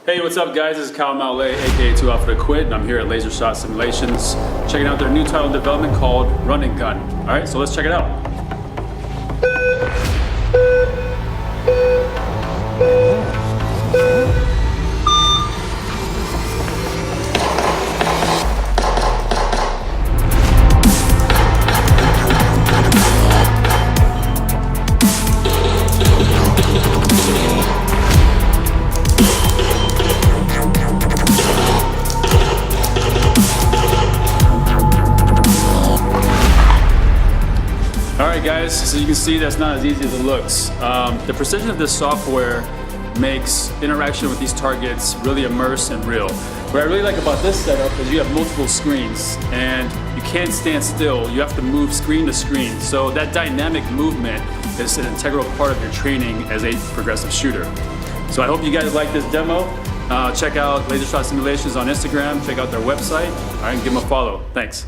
Hey, what's up guys? This is Kawa, aka Too Alpha to Quit, and I'm here at Laser Shot Simulations, checking out their new title development called Run and Gun. Alright, so let's check it out. Alright guys, so you can see that's not as easy as it looks. The precision of this software makes interaction with these targets really immersive and real. What I really like about this setup is you have multiple screens and you can't stand still, you have to move screen to screen. So that dynamic movement is an integral part of your training as a progressive shooter. So I hope you guys like this demo. Check out Laser Shot Simulations on Instagram, check out their website, and give them a follow. Thanks.